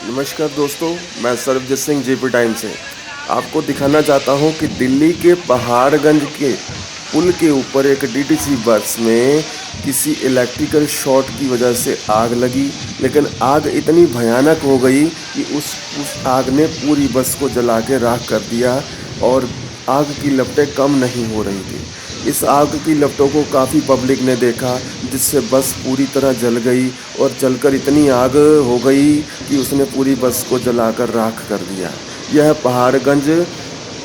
नमस्कार दोस्तों, मैं सरबजीत सिंह जेपी टाइम से आपको दिखाना चाहता हूं कि दिल्ली के पहाड़गंज के पुल के ऊपर एक डीटीसी बस में किसी इलेक्ट्रिकल शॉर्ट की वजह से आग लगी। लेकिन आग इतनी भयानक हो गई कि उस आग ने पूरी बस को जला के राख कर दिया और आग की लपटें कम नहीं हो रही थी। इस आग की लपटों को काफ़ी पब्लिक ने देखा, जिससे बस पूरी तरह जल गई और जलकर इतनी आग हो गई कि उसने पूरी बस को जलाकर राख कर दिया। यह पहाड़गंज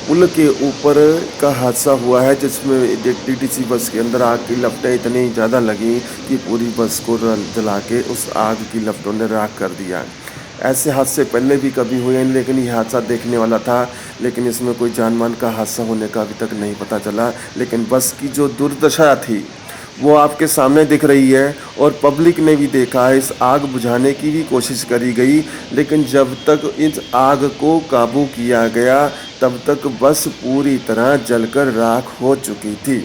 पुल के ऊपर का हादसा हुआ है, जिसमें डीटीसी बस के अंदर आग की लपटें इतनी ज़्यादा लगी कि पूरी बस को जला के उस आग की लपटों ने राख कर दिया। ऐसे हादसे पहले भी कभी हुए हैं, लेकिन ये हादसा देखने वाला था। लेकिन इसमें कोई जान मान का हादसा होने का अभी तक नहीं पता चला। लेकिन बस की जो दुर्दशा थी वो आपके सामने दिख रही है और पब्लिक ने भी देखा है। इस आग बुझाने की भी कोशिश करी गई, लेकिन जब तक इस आग को काबू किया गया तब तक बस पूरी तरह जलकर राख हो चुकी थी।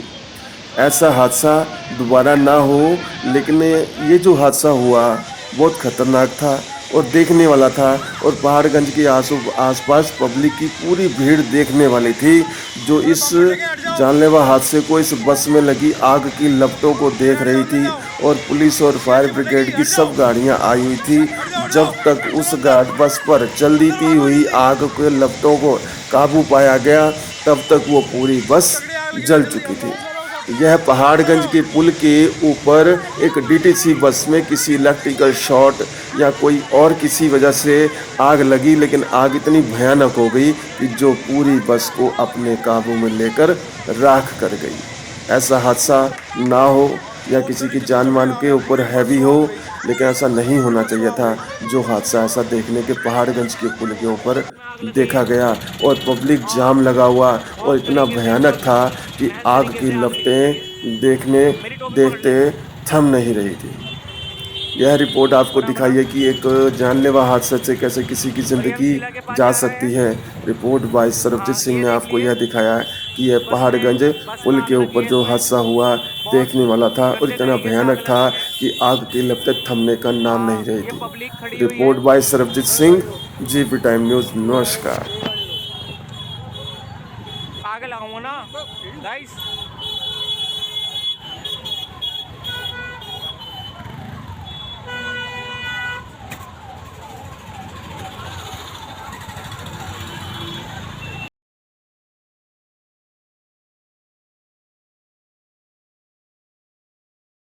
ऐसा हादसा दोबारा ना हो, लेकिन ये जो हादसा हुआ बहुत खतरनाक था और देखने वाला था। और पहाड़गंज के आसपास पब्लिक की पूरी भीड़ देखने वाली थी, जो इस जानलेवा हादसे को, इस बस में लगी आग की लपटों को देख रही थी। और पुलिस और फायर ब्रिगेड की सब गाड़ियां आई हुई थी। जब तक उस बस पर जलती हुई आग के लपटों को काबू पाया गया, तब तक वो पूरी बस जल चुकी थी। यह पहाड़गंज के पुल के ऊपर एक डीटीसी बस में किसी इलेक्ट्रिकल शॉर्ट या कोई और किसी वजह से आग लगी, लेकिन आग इतनी भयानक हो गई कि जो पूरी बस को अपने काबू में लेकर राख कर गई। ऐसा हादसा ना हो या किसी की जान मान के ऊपर हैवी हो, लेकिन ऐसा नहीं होना चाहिए था। जो हादसा ऐसा देखने के पहाड़गंज के पुल के ऊपर देखा गया और पब्लिक जाम लगा हुआ और इतना भयानक था कि आग की लपटें देखते थम नहीं रही थी। यह रिपोर्ट आपको दिखाई है कि एक जानलेवा हादसे से कैसे किसी की ज़िंदगी जा सकती है। रिपोर्ट बाय सरबजीत सिंह ने आपको यह दिखाया है कि यह पहाड़गंज पुल के ऊपर जो हादसा हुआ देखने वाला था और इतना भयानक था कि आग की लपटें थमने का नाम नहीं रही थी। Report by Sarabjit Singh, GP time news. नमस्कार। आगे लगाऊंगा ना गाइस।